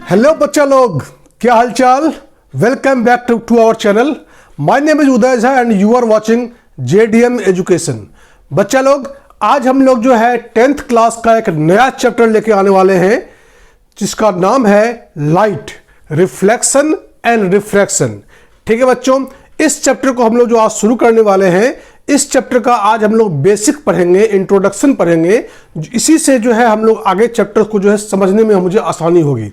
Hello बच्चा लोग, क्या हालचाल। Welcome back to our channel. My name is Uday Jha and you are watching JDM education. बच्चा लोग, आज हम लोग जो है 10th क्लास का एक नया चैप्टर लेके आने वाले हैं जिसका नाम है लाइट, रिफ्लेक्शन एंड रिफ्रैक्शन। ठीक है बच्चों, इस चैप्टर को हम लोग जो आज शुरू करने वाले हैं, इस चैप्टर का आज हम लोग बेसिक पढ़ेंगे, इंट्रोडक्शन पढ़ेंगे। इसी से जो है हम लोग आगे चैप्टर को जो है समझने में मुझे आसानी होगी।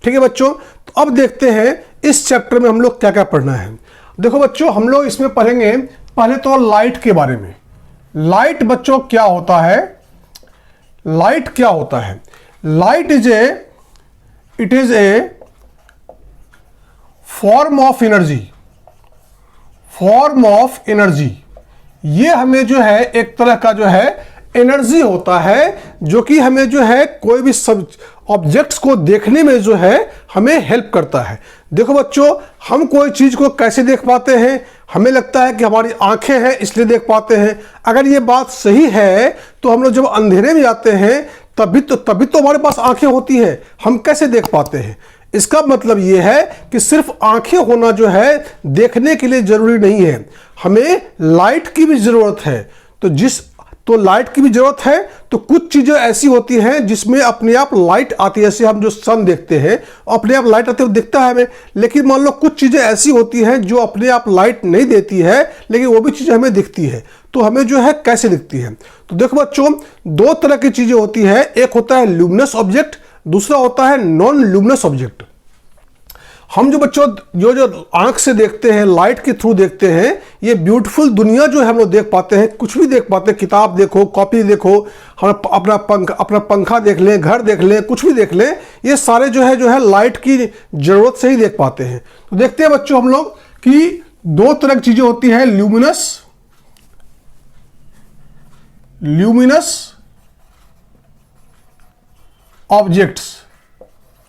ठीक है बच्चों, तो अब देखते हैं इस चैप्टर में हम लोग क्या क्या पढ़ना है। देखो बच्चों, हम लोग इसमें पढ़ेंगे पहले तो लाइट के बारे में। लाइट बच्चों क्या होता है, लाइट क्या होता है। Light it is a form of energy, form of energy. ये हमें जो है एक तरह का जो है एनर्जी होता है जो कि हमें जो है कोई भी सब ऑब्जेक्ट्स को देखने में जो है हमें हेल्प करता है। देखो बच्चों, हम कोई चीज को कैसे देख पाते हैं, हमें लगता है कि हमारी आंखें हैं इसलिए देख पाते हैं। अगर ये बात सही है तो हम लोग जब अंधेरे में जाते हैं तभी तो हमारे पास आंखें होती हैं, हम कैसे देख पाते हैं। इसका मतलब ये है कि सिर्फ आंखें होना जो है देखने के लिए जरूरी नहीं है, हमें लाइट की भी जरूरत है। तो लाइट की भी जरूरत है। तो कुछ चीजें ऐसी होती हैं जिसमें अपने आप लाइट आती है, जैसे हम जो सन देखते हैं अपने आप लाइट आते हुए दिखता है हमें। लेकिन मान लो कुछ चीजें ऐसी होती हैं जो अपने आप लाइट नहीं देती है लेकिन वो भी चीजें हमें दिखती है। तो हमें जो है कैसे दिखती है, तो देखो बच्चों, दो तरह की चीजें होती है। एक होता है ल्यूमिनस ऑब्जेक्ट, दूसरा होता है नॉन ल्यूमिनस ऑब्जेक्ट। हम जो बच्चों जो आंख से देखते हैं, लाइट के थ्रू देखते हैं, ये ब्यूटीफुल दुनिया जो है हम लोग देख पाते हैं, कुछ भी देख पाते हैं। किताब देखो, कॉपी देखो, हम अपना पंखा देख लें, घर देख लें, कुछ भी देख लें, ये सारे जो है लाइट की जरूरत से ही देख पाते हैं। तो देखते हैं बच्चों हम लोग कि दो तरह की चीजें होती है, ल्यूमिनस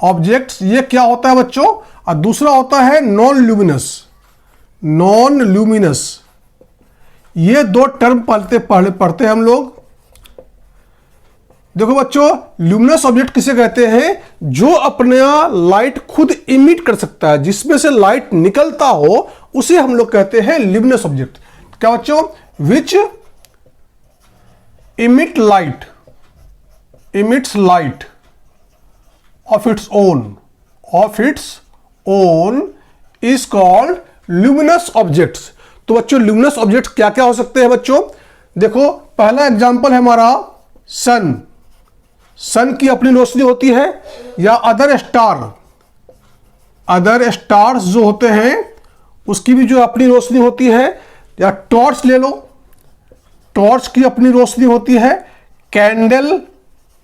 ऑब्जेक्ट्स ये क्या होता है बच्चों, और दूसरा होता है नॉन ल्यूमिनस। ये दो टर्म पढ़ते हैं हम लोग। देखो बच्चों, ल्यूमिनस ऑब्जेक्ट किसे कहते हैं, जो अपने लाइट खुद इमिट कर सकता है, जिसमें से लाइट निकलता हो, उसे हम लोग कहते हैं ल्यूमिनस ऑब्जेक्ट। क्या बच्चों, which emits light of its own is called luminous objects। तो बच्चों luminous objects क्या क्या हो सकते हैं बच्चों। देखो, पहला एग्जांपल है हमारा सन की अपनी रोशनी होती है, या अदर स्टार्स जो होते हैं उसकी भी जो अपनी रोशनी होती है, या टॉर्च ले लो, टॉर्च की अपनी रोशनी होती है, कैंडल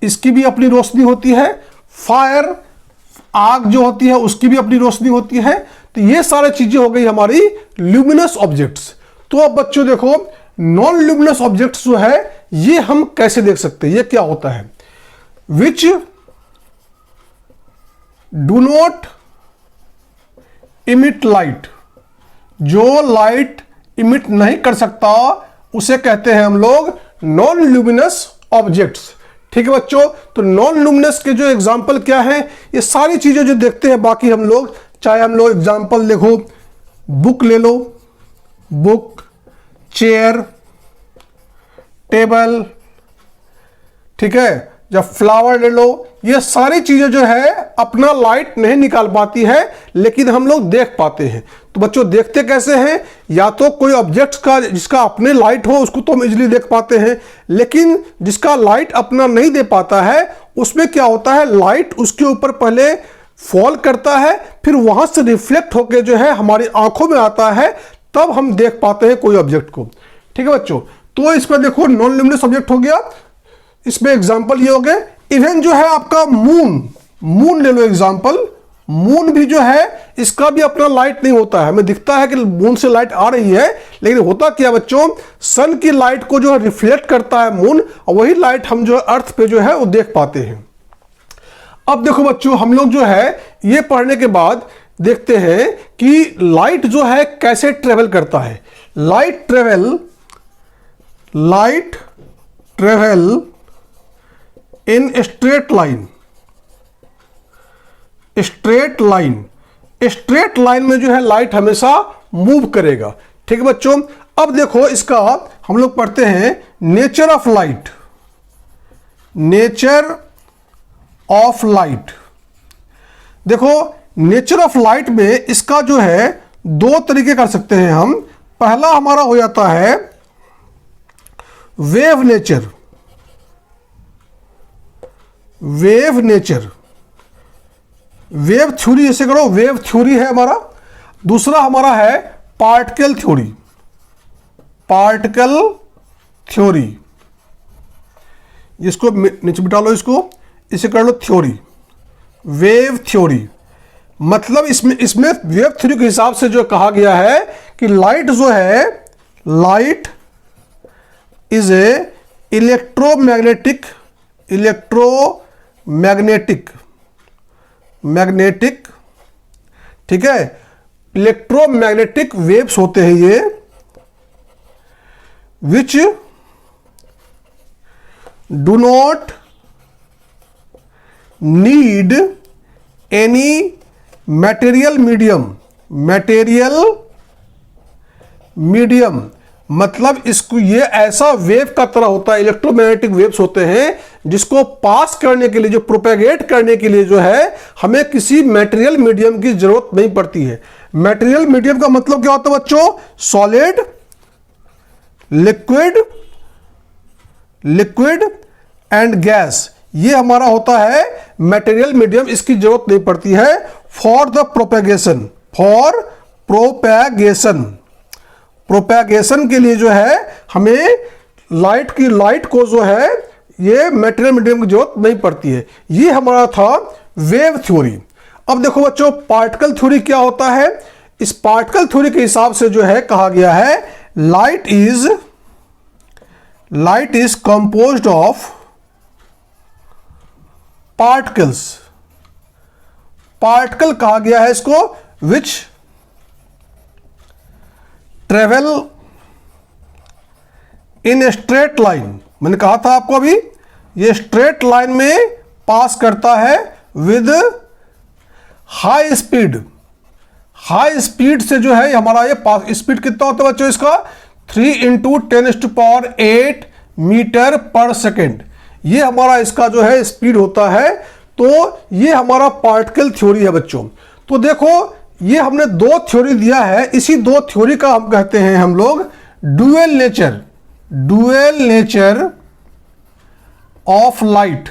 इसकी भी अपनी रोशनी होती है, फायर आग जो होती है उसकी भी अपनी रोशनी होती है। तो ये सारी चीजें हो गई हमारी ल्यूमिनस ऑब्जेक्ट्स। तो अब बच्चों देखो, नॉन ल्यूमिनस ऑब्जेक्ट्स जो है ये हम कैसे देख सकते हैं, ये क्या होता है, which do not emit light, जो लाइट इमिट नहीं कर सकता उसे कहते हैं हम लोग नॉन ल्यूमिनस ऑब्जेक्ट्स। ठीक है बच्चों, तो नॉन लुमिनस के जो एग्जांपल क्या है, ये सारी चीजें जो देखते हैं बाकी हम लोग, चाहे हम लोग एग्जांपल देखो, बुक ले लो, बुक, चेयर, टेबल, ठीक है, या फ्लावर ले लो, ये सारी चीजें जो है अपना लाइट नहीं निकाल पाती है लेकिन हम लोग देख पाते हैं। तो बच्चों देखते कैसे हैं, या तो कोई ऑब्जेक्ट का जिसका अपने लाइट हो उसको तो हम इजीली देख पाते हैं, लेकिन जिसका लाइट अपना नहीं दे पाता है उसमें क्या होता है, लाइट उसके ऊपर पहले फॉल करता है, फिर वहां से रिफ्लेक्ट होकर जो है हमारी आंखों में आता है, तब हम देख पाते हैं कोई ऑब्जेक्ट को। ठीक है बच्चों, तो इसमें देखो नॉन ल्यूमिनस ऑब्जेक्ट हो गया, इसमें एग्जाम्पल ये हो गए। इवन जो है आपका मून ले लो एग्जाम्पल, मून भी जो है इसका भी अपना लाइट नहीं होता है, हमें दिखता है कि मून से लाइट आ रही है, लेकिन होता क्या बच्चों, सन की लाइट को जो है रिफ्लेक्ट करता है मून, और वही लाइट हम जो अर्थ पे जो है वो देख पाते हैं। अब देखो बच्चों, हम लोग जो है ये पढ़ने के बाद देखते हैं कि लाइट जो है कैसे ट्रेवल करता है। Light travel in straight line, straight line, straight line में जो है लाइट हमेशा मूव करेगा। ठीक है बच्चों, अब देखो इसका हम लोग पढ़ते हैं nature of light. Nature of light, देखो नेचर ऑफ लाइट में इसका जो है दो तरीके कर सकते हैं हम। पहला हमारा हो जाता है wave nature, wave nature, wave theory जैसे करो, वेव थ्योरी है हमारा। दूसरा हमारा है पार्टिकल थ्योरी, पार्टिकल थ्योरी। इसको नीचे बिठा लो, इसको इसे कर लो थ्योरी, वेव थ्योरी। मतलब इसमें वेव थ्योरी के हिसाब से जो कहा गया है कि लाइट जो है, light is a electromagnetic, electromagnetic, magnetic, ठीक है, इलेक्ट्रोमैग्नेटिक वेव्स होते हैं ये, which do not need any material medium, material medium. मतलब इसको ये ऐसा वेव का तरह होता है, इलेक्ट्रोमैग्नेटिक वेव्स होते हैं जिसको पास करने के लिए, जो प्रोपेगेट करने के लिए जो है हमें किसी मटेरियल मीडियम की जरूरत नहीं पड़ती है। मटेरियल मीडियम का मतलब क्या होता है बच्चों? Solid, liquid, liquid and gas, ये हमारा होता है मटेरियल मीडियम। इसकी जरूरत नहीं पड़ती है for the propagation, for propagation, propagation के लिए जो है हमें लाइट को जो है ये मटेरियल मीडियम की जरूरत नहीं पड़ती है। ये हमारा था वेव थ्योरी। अब देखो बच्चों पार्टिकल थ्योरी क्या होता है। इस पार्टिकल थ्योरी के हिसाब से जो है कहा गया है light is composed of particles. Particle कहा गया है इसको विच ट्रेवल इन स्ट्रेट लाइन। मैंने कहा था आपको अभी, ये स्ट्रेट लाइन में पास करता है with high speed. High speed से जो है हमारा ये पास, स्पीड कितना होता है बच्चों इसका? 3 × 10⁸ मीटर पर सेकेंड। ये हमारा इसका जो है स्पीड होता है। तो ये हमारा पार्टिकल थ्योरी है बच्चों। तो देखो ये हमने दो थ्योरी दिया है, इसी दो थ्योरी का हम कहते हैं हम लोग dual nature, dual nature of light.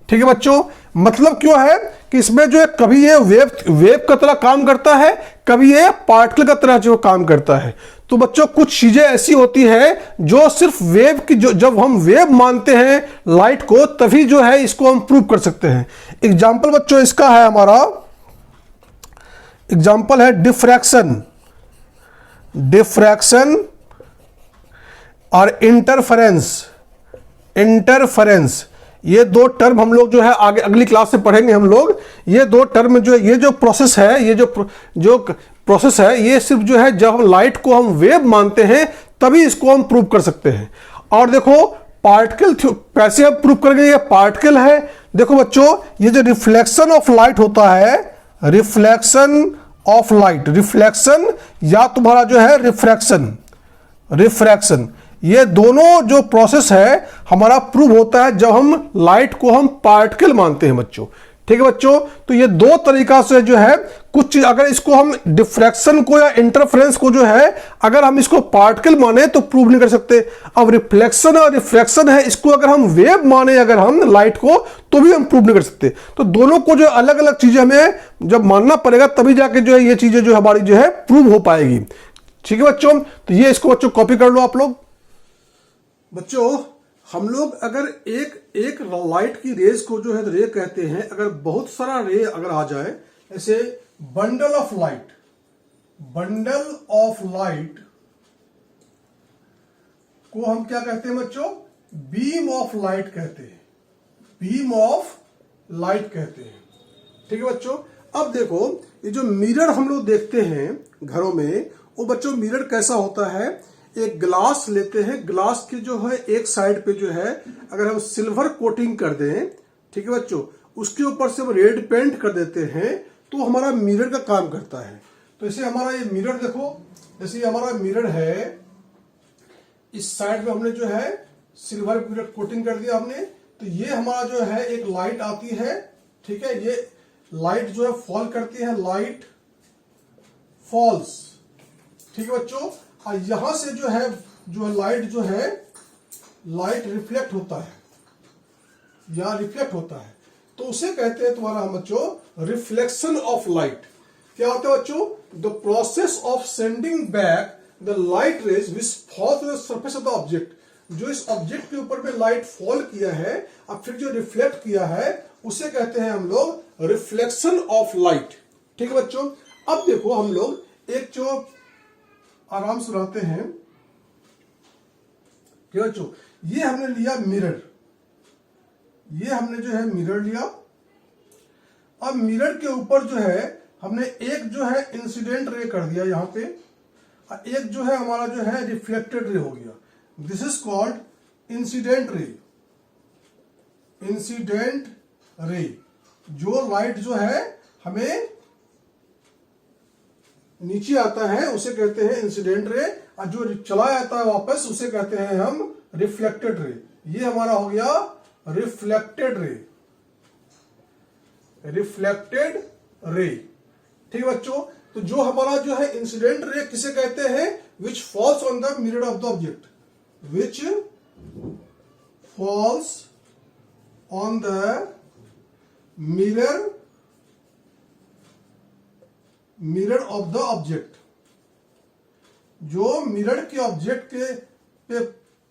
ठीक है बच्चों, मतलब क्यों है कि इसमें जो है कभी ये वेव का तरह काम करता है, कभी ये पार्टिकल का तरह जो काम करता है। तो बच्चों कुछ चीजें ऐसी होती है जो सिर्फ वेव की, जो जब हम वेव मानते हैं लाइट को तभी जो है इसको हम प्रूव कर सकते हैं। एग्जाम्पल बच्चों इसका है हमारा, एग्जाम्पल है डिफ्रैक्शन, डिफ्रैक्शन और इंटरफेरेंस, इंटरफेरेंस। ये दो टर्म हम लोग जो है आगे अगली क्लास से पढ़ेंगे हम लोग। ये दो टर्म जो है, ये जो प्रोसेस है, ये जो प्रोसेस है, ये सिर्फ जो है जब हम लाइट को हम वेव मानते हैं तभी इसको हम प्रूव कर सकते हैं। और देखो पार्टिकल कैसे हम प्रूव करेंगे? ये पार्टिकल है। देखो बच्चों ये जो रिफ्लेक्शन ऑफ लाइट होता है, रिफ्लेक्शन ऑफ लाइट, रिफ्लेक्शन या तुम्हारा जो है रिफ्रैक्शन, रिफ्रैक्शन, ये दोनों जो प्रोसेस है हमारा प्रूव होता है जब हम लाइट को हम पार्टिकल मानते हैं बच्चों। ठीक है बच्चों, तो ये दो तरीका से जो है कुछ चीज, अगर इसको हम डिफ्रैक्शन को या इंटरफेरेंस को जो है अगर हम इसको पार्टिकल माने तो प्रूव नहीं कर सकते। अब रिफ्लेक्शन और रिफ्रैक्शन है, इसको अगर हम वेव माने अगर हम लाइट को तो भी हम प्रूव नहीं कर सकते। तो दोनों को जो अलग अलग चीजें हमें जब मानना पड़ेगा तभी जाके जो है ये चीजें जो हमारी जो है प्रूव हो पाएगी। ठीक है बच्चों, तो ये इसको बच्चों कॉपी कर लो आप लोग। बच्चों हम लोग अगर एक लाइट की रेज को जो है रे कहते हैं, अगर बहुत सारा रे अगर आ जाए, ऐसे bundle of light, bundle of light को हम क्या कहते हैं बच्चों? बीम ऑफ लाइट कहते हैं, बीम ऑफ लाइट कहते हैं। ठीक है बच्चों, अब देखो ये जो मिरर हम लोग देखते हैं घरों में, वो बच्चों मिरर कैसा होता है? एक ग्लास लेते हैं, ग्लास के जो है एक साइड पे जो है अगर हम सिल्वर कोटिंग कर दें, ठीक है बच्चों, उसके ऊपर से हम रेड पेंट कर देते हैं तो हमारा मिरर का काम करता है। तो इसे हमारा ये मिरर देखो, जैसे ये हमारा मिरर है, इस साइड में हमने जो है सिल्वर कोटिंग कर दिया हमने, तो ये हमारा जो है एक लाइट आती है, ठीक है, ये लाइट जो है फॉल करती है, लाइट फॉल्स, ठीक है बच्चों। और यहां से जो है लाइट जो है लाइट रिफ्लेक्ट होता है या रिफ्लेक्ट होता है, तो उसे कहते हैं तुम्हारा हम बच्चों रिफ्लेक्शन ऑफ लाइट। क्या होता है बच्चों? The process of sending back the light rays which fall to the surface of the object. जो इस ऑब्जेक्ट के ऊपर में लाइट फॉल किया है और फिर जो रिफ्लेक्ट किया है उसे कहते हैं हम लोग रिफ्लेक्शन ऑफ लाइट, ठीक है बच्चों। अब देखो हम लोग एक जो आराम से रहते हैं, क्या बच्चों, ये हमने लिया मिरर, ये हमने जो है मिरर लिया। अब मिरर के ऊपर जो है हमने एक जो है इंसिडेंट रे कर दिया यहां पे, और एक जो है हमारा जो है रिफ्लेक्टेड रे हो गया। This is called incident ray. Incident ray, जो लाइट जो है हमें नीचे आता है उसे कहते हैं इंसिडेंट रे, और जो चला जाता है वापस उसे कहते हैं हम रिफ्लेक्टेड रे। ये हमारा हो गया रिफ्लेक्टेड रे, रिफ्लेक्टेड रे, ठीक है बच्चों। तो जो हमारा जो है इंसिडेंट रे किसे कहते हैं? Which falls on the mirror of the object, which falls on the mirror of the object. जो मिरर के ऑब्जेक्ट के पे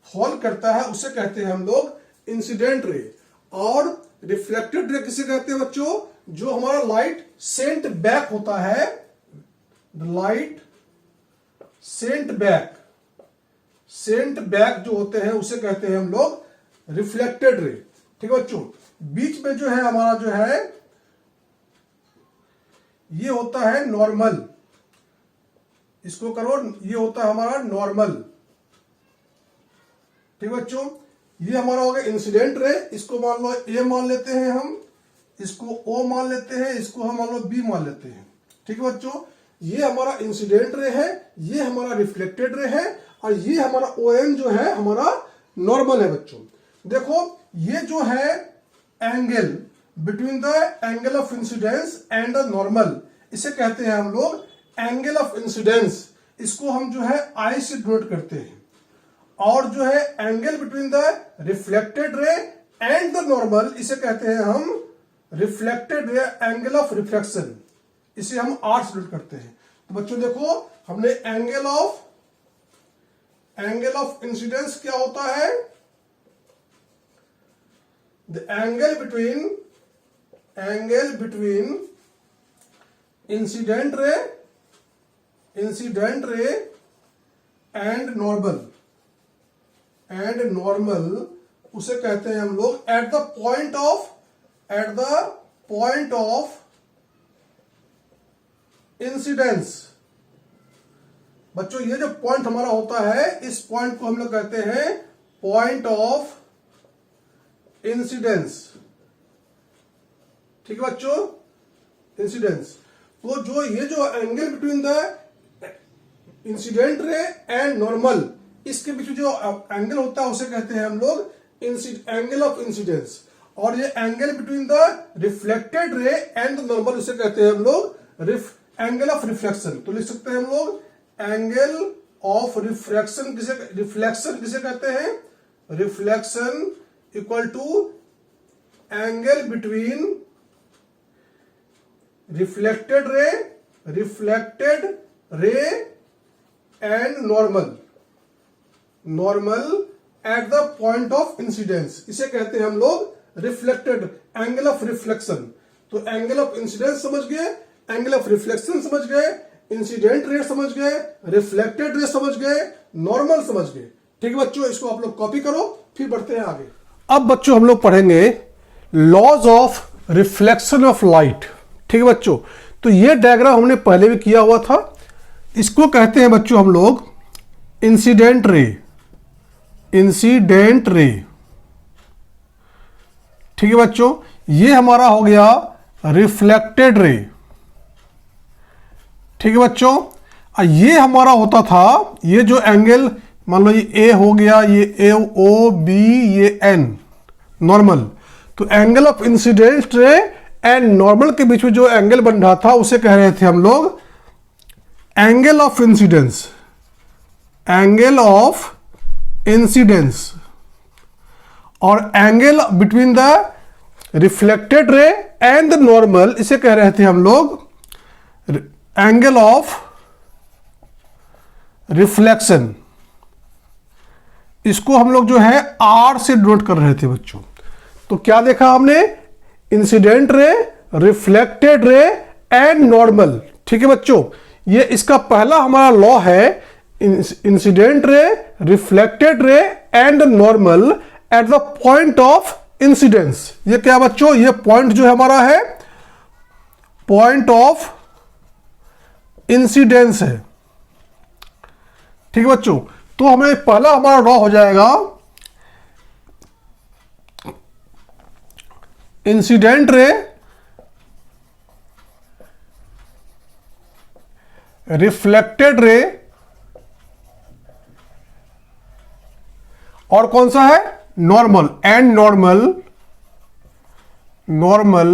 फॉल करता है उसे कहते हैं हम लोग इंसिडेंट रे। और रिफ्लेक्टेड रे किसे कहते हैं बच्चों? जो हमारा लाइट सेंट बैक होता है, लाइट सेंट बैक जो होते हैं उसे कहते हैं हम लोग रिफ्लेक्टेड रे, ठीक है बच्चों। बीच में जो है हमारा जो है ये होता है नॉर्मल, इसको करो, ये होता है हमारा नॉर्मल, ठीक है बच्चों। ये हमारा हो गया इंसिडेंट रे, इसको मान लो ए मान लेते हैं हम, इसको ओ मान लेते हैं, इसको हम मान लो बी मान लेते हैं, ठीक है बच्चों। ये हमारा इंसिडेंट रे है, ये हमारा रिफ्लेक्टेड रे है, और ये हमारा ओ एन जो है हमारा नॉर्मल है बच्चों। देखो ये जो है angle between the angle of incidence and the normal, इसे कहते हैं हम लोग एंगल ऑफ इंसिडेंस। इसको हम जो है आई से डिनोट करते हैं। और जो है angle between the reflected ray and the normal, इसे कहते हैं हम reflected ray angle of reflection, इसे हम आर से डिनोट करते हैं। तो बच्चों देखो हमने एंगल ऑफ इंसिडेंस क्या होता है? The angle between incident ray and normal, उसे कहते हैं हम लोग eight the point of incidence. बच्चों ये जो पॉइंट हमारा होता है, इस पॉइंट को हम लोग कहते हैं पॉइंट ऑफ इंसिडेंस, ठीक है बच्चों, इंसिडेंस। तो जो ये जो angle between the incident ray and normal, इसके बीच में जो एंगल होता है उसे कहते हैं हम लोग एंगल ऑफ इंसिडेंस। और ये angle between the reflected ray and normal, उसे कहते हैं हम लोग एंगल ऑफ रिफ्लेक्शन। तो लिख सकते हैं हम लोग एंगल ऑफ रिफ्लेक्शन किसे कहते हैं? Reflection equal to angle between reflected ray and normal at the point of incidence, इसे कहते हैं हम लोग रिफ्लेक्टेड एंगल ऑफ रिफ्लेक्शन। तो एंगल ऑफ इंसिडेंस समझ गए, एंगल ऑफ रिफ्लेक्शन समझ गए, इंसिडेंट रे समझ गए, रिफ्लेक्टेड रे समझ गए, नॉर्मल समझ गए, ठीक है बच्चों। इसको आप लोग कॉपी करो, फिर बढ़ते हैं आगे। अब बच्चों हम लोग पढ़ेंगे laws of reflection of light, ठीक है बच्चों। तो ये डायग्राम हमने पहले भी किया हुआ था। इसको कहते हैं बच्चों हम लोग इंसिडेंट रे, ठीक है बच्चों। ये हमारा हो गया रिफ्लेक्टेड रे, ठीक है बच्चों। ये हमारा होता था, ये जो एंगल मान लो ये ए हो गया, ये ए ओ बी, ये एन नॉर्मल, तो angle of incident ray and normal के बीच में जो एंगल बन रहा था उसे कह रहे थे हम लोग angle of incidence, angle of incidence. और angle between the reflected ray and the normal, इसे कह रहे थे हम लोग एंगल ऑफ रिफ्लेक्शन। इसको हम लोग जो है आर से डिनोट कर रहे थे बच्चों। तो क्या देखा हमने, incident ray, reflected ray and normal, ठीक है बच्चों। ये इसका पहला हमारा लॉ है, incident ray, reflected ray and normal at the point of incidence. ये क्या बच्चों, ये पॉइंट जो हमारा है पॉइंट ऑफ इंसिडेंस है, ठीक है बच्चों। तो हमें पहला हमारा लॉ हो जाएगा इंसिडेंट रे, रिफ्लेक्टेड रे और कौन सा है normal, and normal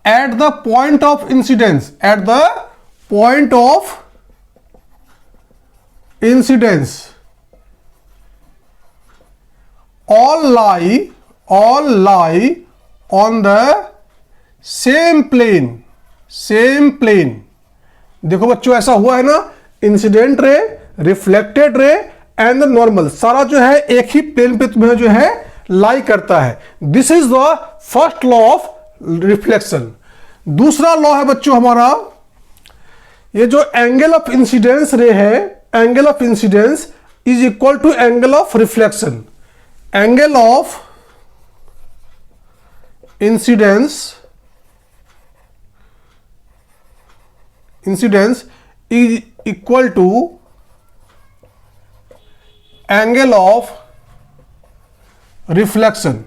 at the point of incidence, eight the point of incidence all lie on the same plane। देखो बच्चों ऐसा हुआ है ना, incident ray, reflected ray and normal सारा जो है एक ही प्लेन पे तुम्हें जो है लाई करता है। This is the first law of reflection. दूसरा लॉ है बच्चों हमारा, ये जो एंगल ऑफ इंसिडेंस रे है, angle of incidence is equal to angle of reflection. Angle of incidence is equal to angle of reflection,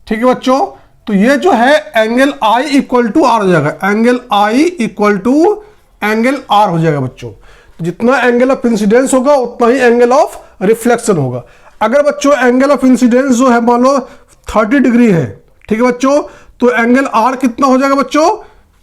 ठीक है बच्चों। तो ये जो है angle I equal to R हो जाएगा, angle I equal to angle R हो जाएगा बच्चों। जितना एंगल ऑफ इंसिडेंस होगा उतना ही एंगल ऑफ रिफ्लेक्शन होगा। अगर बच्चों एंगल ऑफ इंसिडेंस जो है मान लो 30 डिग्री है, ठीक है बच्चों, तो एंगल आर कितना हो जाएगा बच्चों,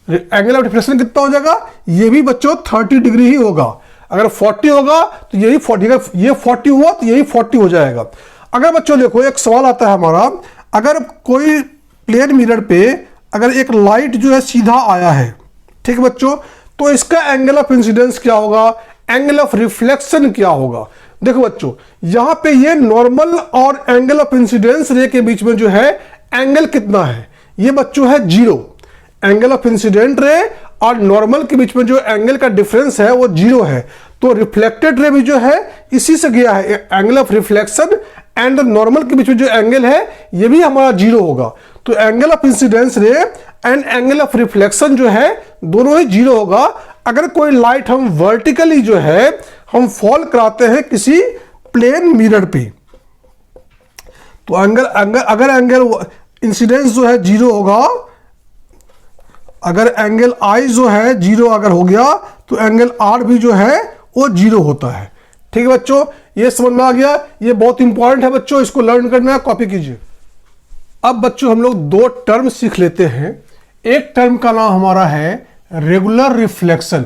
एंगल ऑफ रिफ्लेक्शन कितना हो जाएगा, ये भी बच्चों 30 डिग्री ही होगा। अगर 40 होगा तो यही 40, अगर ये 40 हुआ तो यही 40 हो जाएगा। अगर बच्चों देखो एक सवाल आता है हमारा, अगर कोई प्लेन मिरर पे अगर एक लाइट जो है सीधा आया है, ठीक है बच्चों, तो इसका एंगल ऑफ इंसिडेंस क्या होगा, एंगल ऑफ रिफ्लेक्शन क्या होगा। देखो बच्चों यहां पे ये नॉर्मल और एंगल ऑफ इंसिडेंस रे के बीच में जो है एंगल कितना है, ये बच्चों है 0। एंगल ऑफ इंसिडेंट रे और नॉर्मल के बीच में जो एंगल का डिफरेंस है वो 0 है। तो रिफ्लेक्टेड रे भी जो है इसी से गया है, angle of reflection and normal के बीच में जो एंगल है ये भी हमारा 0 होगा। तो एंगल ऑफ इंसिडेंस रे एंड एंगल ऑफ रिफ्लेक्शन जो है दोनों ही 0 होगा। अगर कोई लाइट हम वर्टिकली जो है हम फॉल कराते हैं किसी प्लेन मिरर पे, तो अगर एंगल इंसिडेंस जो है 0 होगा, अगर एंगल आई जो है 0 अगर हो गया तो एंगल आर भी जो है वो 0 होता है। ठीक है बच्चों, ये समझ में आ गया। ये बहुत इंपॉर्टेंट है बच्चों, इसको लर्न करना है, कॉपी कीजिए। अब बच्चों हम लोग 2 टर्म सीख लेते हैं। एक टर्म का नाम हमारा है रेगुलर रिफ्लेक्शन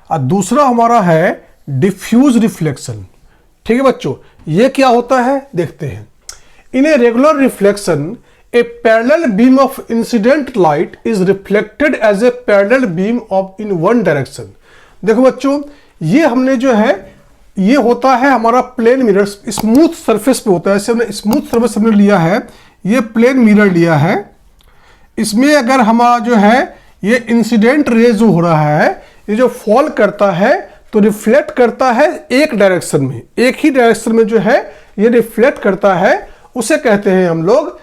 और दूसरा हमारा है डिफ्यूज रिफ्लेक्शन। ठीक है बच्चों, ये क्या होता है देखते हैं। In a regular reflection a parallel beam of incident light is reflected as a parallel beam of in one direction। देखो बच्चों, ये हमने जो है ये होता है हमारा प्लेन मिरर, स्मूथ सरफेस पे होता है। ऐसे हमने स्मूथ सरफेस हमने लिया है, ये प्लेन मिरर लिया है। इसमें अगर हमारा जो है ये इंसिडेंट रे जो हो रहा है, ये जो फॉल करता है तो रिफ्लेक्ट करता है एक डायरेक्शन में, एक ही डायरेक्शन में जो है ये रिफ्लेक्ट करता है, उसे कहते हैं हम लोग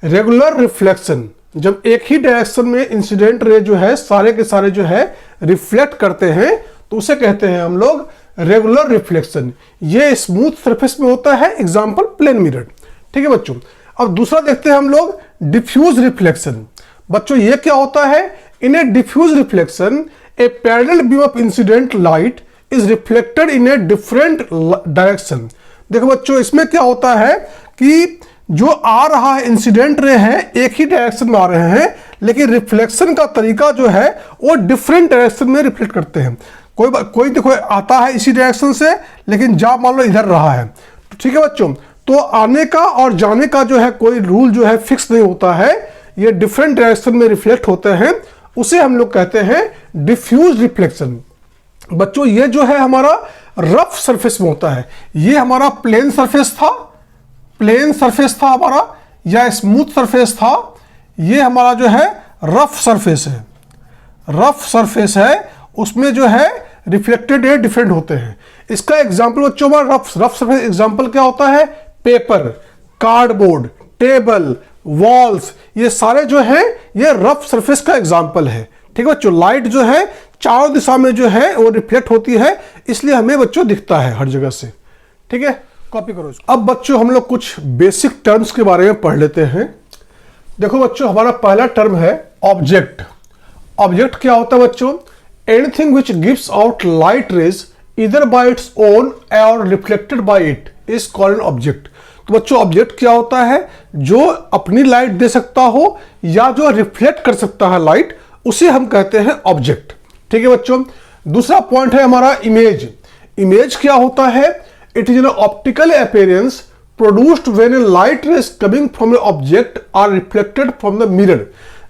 रेगुलर रिफ्लेक्शन। जब एक ही डायरेक्शन में इंसिडेंट रे जो है सारे के सारे जो है रिफ्लेक्ट करते हैं तो उसे कहते हैं हम लोग रेगुलर रिफ्लेक्शन। ये स्मूथ सरफेस में होता है, एग्जांपल प्लेन मिरर। ठीक है बच्चों, अब दूसरा देखते हैं हम लोग डिफ्यूज रिफ्लेक्शन। बच्चों ये क्या होता है? In a diffuse reflection a parallel beam of incident light is reflected in a different direction. देखो बच्चों, इसमें क्या होता है कि जो आ रहा है इंसिडेंट रे है एक ही डायरेक्शन में आ रहे हैं, लेकिन रिफ्लेक्शन का तरीका जो है वो डिफरेंट डायरेक्शन में रिफ्लेक्ट करते हैं। कोई देखो आता है इसी डायरेक्शन से, लेकिन जा मान लो इधर रहा है, तो ठीक है बच्चों। तो आने का और जाने का जो है कोई रूल जो है फिक्स नहीं होता है, ये डिफरेंट डायरेक्शन में रिफ्लेक्ट होते हैं, उसे हम लोग कहते हैं डिफ्यूज रिफ्लेक्शन। बच्चों ये जो है हमारा रफ सरफेस में होता है। ये हमारा प्लेन सरफेस था हमारा, या स्मूथ सरफेस था। ये हमारा जो है रफ सरफेस है, उसमें जो है रिफ्लेक्टेड रे डिफरेंट होते हैं। इसका एग्जांपल बच्चों हमारा रफ सरफेस एग्जांपल क्या होता है? पेपर, कार्डबोर्ड, टेबल, वॉल्स, ये सारे जो है ये रफ सरफेस का एग्जांपल है। ठीक है बच्चों, लाइट जो है चारों दिशा में जो है वो रिफ्लेक्ट होती है, इसलिए हमें बच्चों दिखता है हर जगह से। ठीक है, कॉपी करो इसको। अब बच्चों हम लोग कुछ बेसिक टर्म्स के बारे में पढ़ लेते हैं। देखो बच्चों, हमारा पहला टर्म है ऑब्जेक्ट। ऑब्जेक्ट क्या होता है बच्चों? Anything which gives out light rays इधर बाय इट्स ओन और reflected by it is called an object. तो बच्चों ऑब्जेक्ट क्या होता है? जो अपनी लाइट दे सकता हो या जो रिफ्लेक्ट कर सकता है लाइट, उसे हम कहते हैं ऑब्जेक्ट। ठीक है बच्चों। दूसरा पॉइंट है हमारा इमेज। इमेज क्या होता है? It is an optical appearance produced when a light rays coming from a object are reflected from the mirror.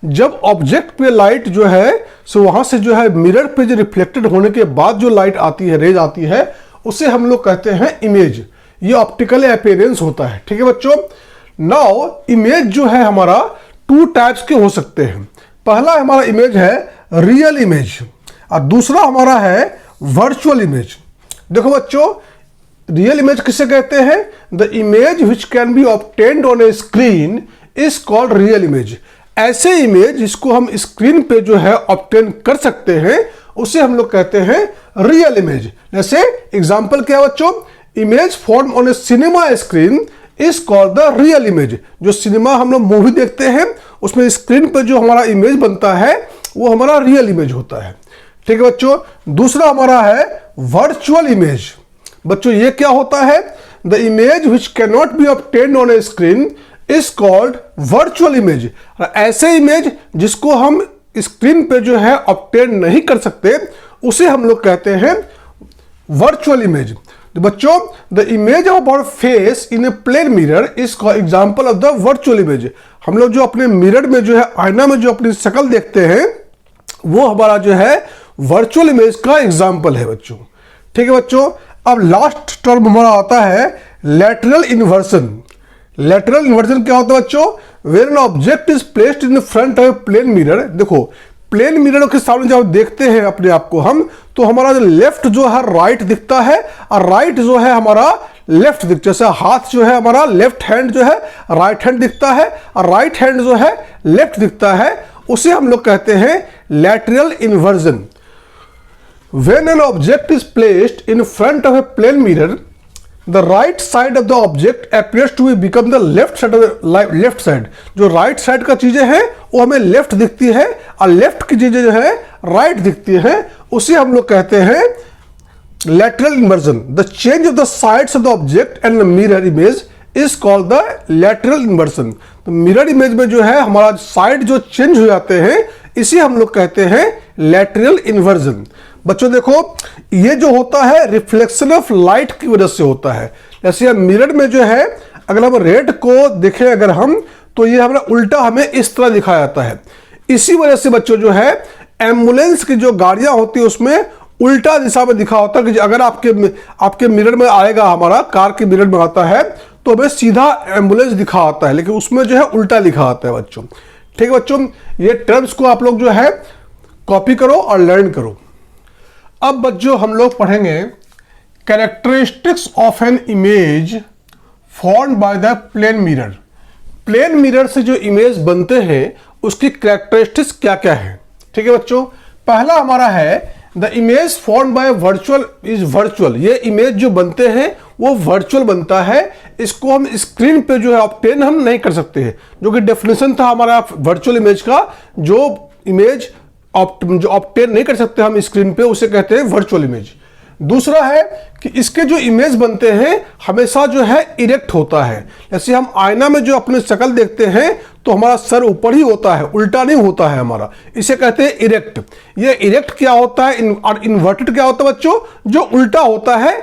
जब ऑब्जेक्ट पे लाइट जो है सो वहां से जो है मिरर पे जो रिफ्लेक्टेड होने के बाद जो लाइट आती है, रेज आती है, उसे हम लोग कहते हैं इमेज। ये ऑप्टिकल अपीयरेंस होता है। ठीक है बच्चों। नाउ इमेज जो है हमारा टू टाइप्स के हो सकते हैं। पहला हमारा इमेज है रियल इमेज और दूसरा हमारा है वर्चुअल इमेज। देखो बच्चों, रियल इमेज किसे कहते हैं? The image which can be obtained on A screen is called real image. ऐसे इमेज जिसको हम स्क्रीन पे जो है ऑब्टेन कर सकते हैं, उसे हम लोग कहते हैं रियल इमेज। जैसे एग्जांपल क्या है बच्चों? Image form on A cinema screen is called the real image. जो सिनेमा हम लोग मूवी देखते हैं उसमें स्क्रीन पर जो हमारा इमेज बनता है वो हमारा रियल इमेज होता है। ठीक है बच्चों। दूसरा हमारा है वर्चुअल इमेज। बच्चों ये क्या होता है? The image which can not be obtained on A screen is called virtual image. ऐसे इमेज जिसको हम स्क्रीन पे जो है ऑब्टेन नहीं कर सकते, उसे हम लोग कहते हैं वर्चुअल इमेज। बच्चों the image of our face in a plane mirror is example of the virtual image. हम लोग जो अपने मिरर में जो है आईना में जो अपनी शक्ल देखते हैं वो हमारा जो है वर्चुअल इमेज का एग्जांपल है बच्चों। ठीक है बच्चों। अब लास्ट टर्म हमारा आता है लैटरल इन्वर्सन। लैटरल इन्वर्सन क्या होता है बच्चों? Where an object is placed in front of plane mirror. देखो प्लेन मिरर के सामने जब देखते हैं अपने आप को हम, तो हमारा जो लेफ्ट जो है राइट दिखता है और राइट जो है हमारा लेफ्ट दिखता है। जैसे हाथ जो है हमारा लेफ्ट हैंड जो है राइट हैंड दिखता है और राइट हैंड जो है लेफ्ट दिखता है, उसे हम लोग कहते हैं lateral inversion. When an object is placed in front of a plane mirror, the right side of the object appears to become the left side of the left side। जो right side का चीजें हैं वो हमें left दिखती है और left की चीजें जो है right दिखती हैं, उसे हम लोग कहते हैं lateral inversion। The change of the sides of the object and the mirror image is called the lateral inversion। तो मिरर इमेज में जो है हमारा साइड जो चेंज हो जाते हैं, इसे हम लोग कहते हैं lateral inversion। बच्चों देखो ये जो होता है रिफ्लेक्शन ऑफ लाइट की वजह से होता है। जैसे मिरर में जो है अगर हम रेड को देखें अगर हम, तो ये हमारा उल्टा हमें इस तरह दिखाया जाता है। इसी वजह से बच्चों जो है एम्बुलेंस की जो गाड़ियां होती है उसमें उल्टा दिशा में दिखा होता है कि अगर आपके मिरर में आएगा, हमारा कार के मिरर में आता है तो हमें सीधा एम्बुलेंस दिखा आता है, लेकिन उसमें जो है उल्टा लिखा आता है बच्चों। ठीक है बच्चों, ये टर्म्स को आप लोग जो है कॉपी करो और लर्न करो। अब बच्चों हम लोग पढ़ेंगे characteristics of an image formed by the plane mirror. Plane mirror से जो इमेज बनते हैं उसकी कैरेक्टरिस्टिक्स क्या क्या है? ठीक है बच्चों। पहला हमारा है the image formed bye virtual is virtual. ये इमेज जो बनते हैं वो वर्चुअल बनता है। इसको हम स्क्रीन पे जो है ऑब्टेन हम नहीं कर सकते हैं, जो कि डेफिनेशन था हमारा वर्चुअल इमेज का। जो इमेज जो ऑब्टेन नहीं कर सकते हम स्क्रीन पे, उसे कहते हैं वर्चुअल इमेज। दूसरा है कि इसके जो इमेज बनते हैं हमेशा जो है इरेक्ट होता है। जैसे हम आईना में जो अपनी शक्ल देखते हैं तो हमारा सर ऊपर ही होता है, उल्टा नहीं होता है हमारा, इसे कहते हैं इरेक्ट। ये इरेक्ट क्या होता है और इन्वर्टेड क्या होता है बच्चों? जो उल्टा होता है,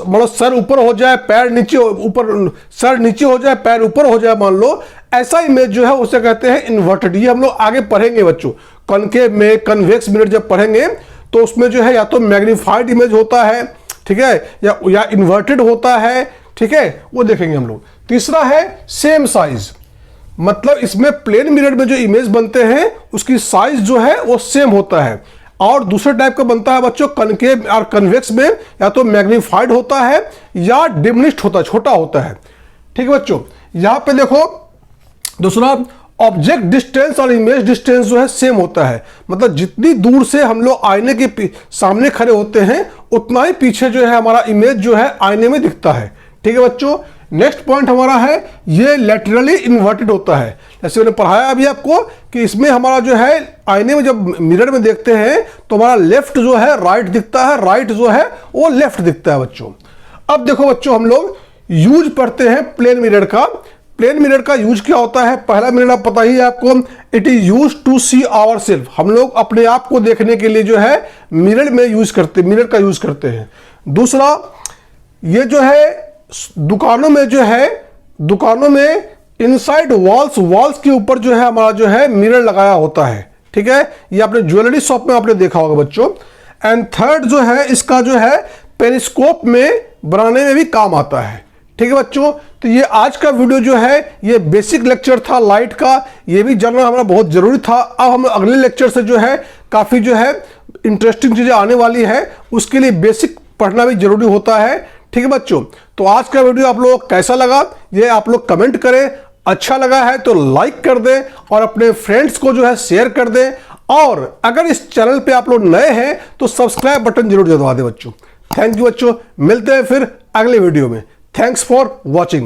मतलब सर ऊपर हो जाए पैर नीचे, ऊपर सर नीचे हो जाए पैर ऊपर हो जाए मान लो, ऐसा इमेज जो है उसे कहते हैं इन्वर्टेड। ये हम लोग आगे पढ़ेंगे बच्चों, कॉनकेव में कन्वेक्स मिरर जब पढ़ेंगे तो उसमें जो है या तो मैग्नीफाइड इमेज होता है, ठीक है, या इन्वर्टेड होता है, ठीक है, वो देखेंगे हम लोग। तीसरा है सेम साइज, मतलब इसमें प्लेन मिरर में जो इमेज बनते हैं उसकी साइज जो है वो सेम होता है। और दूसरे टाइप का बनता है बच्चों कनकेव और कन्वेक्स में, या तो मैग्नीफाइड होता है या डिमिनिश्ड होता है, छोटा होता है। ठीक है बच्चों, यहां पे देखो दूसरा ऑब्जेक्ट डिस्टेंस और इमेज डिस्टेंस जो है सेम होता है, मतलब जितनी दूर से हम लोग आईने के सामने खड़े होते हैं उतना ही पीछे जो है हमारा इमेज जो है आईने में दिखता है। ठीक है बच्चों, नेक्स्ट पॉइंट हमारा है ये लैटरली इन्वर्टेड होता है। जैसे मैंने पढ़ाया अभी आपको कि इसमें हमारा जो है आईने में जब मिरर में देखते हैं तो हमारा लेफ्ट जो है राइट दिखता है, राइट जो है वो लेफ्ट दिखता है बच्चों। अब देखो बच्चों, हम लोग यूज पढ़ते हैं प्लेन मिरर का। प्लेन मिरर का यूज क्या होता है? पहला मिरर आप पता ही है आपको, it is use to see our self. हम लोग अपने आप को देखने के लिए जो है मिरर में यूज करते, मिरर का यूज करते हैं। दूसरा, ये जो है दुकानों में जो है, दुकानों में इनसाइड वॉल्स के ऊपर जो है हमारा जो है मिरर लगाया होता है। ठीक है, ये आपने ज्वेलरी शॉप में आपने देखा होगा बच्चों। एंड थर्ड जो है इसका जो है पेरिस्कोप में बनाने में भी काम आता है। ठीक है बच्चों, तो ये आज का वीडियो जो है ये बेसिक लेक्चर था लाइट का, ये भी जानना हमारा बहुत जरूरी था। अब हम अगले लेक्चर से जो है काफ़ी जो है इंटरेस्टिंग चीज़ें आने वाली है, उसके लिए बेसिक पढ़ना भी जरूरी होता है। ठीक है बच्चों, तो आज का वीडियो आप लोगों को कैसा लगा ये आप लोग कमेंट करें। अच्छा लगा है तो लाइक कर दें और अपने फ्रेंड्स को जो है शेयर कर दें। और अगर इस चैनल पे आप लोग नए हैं तो सब्सक्राइब बटन जरूर दबा दें बच्चों। थैंक यू बच्चों, मिलते हैं फिर अगले वीडियो में। Thanks for watching.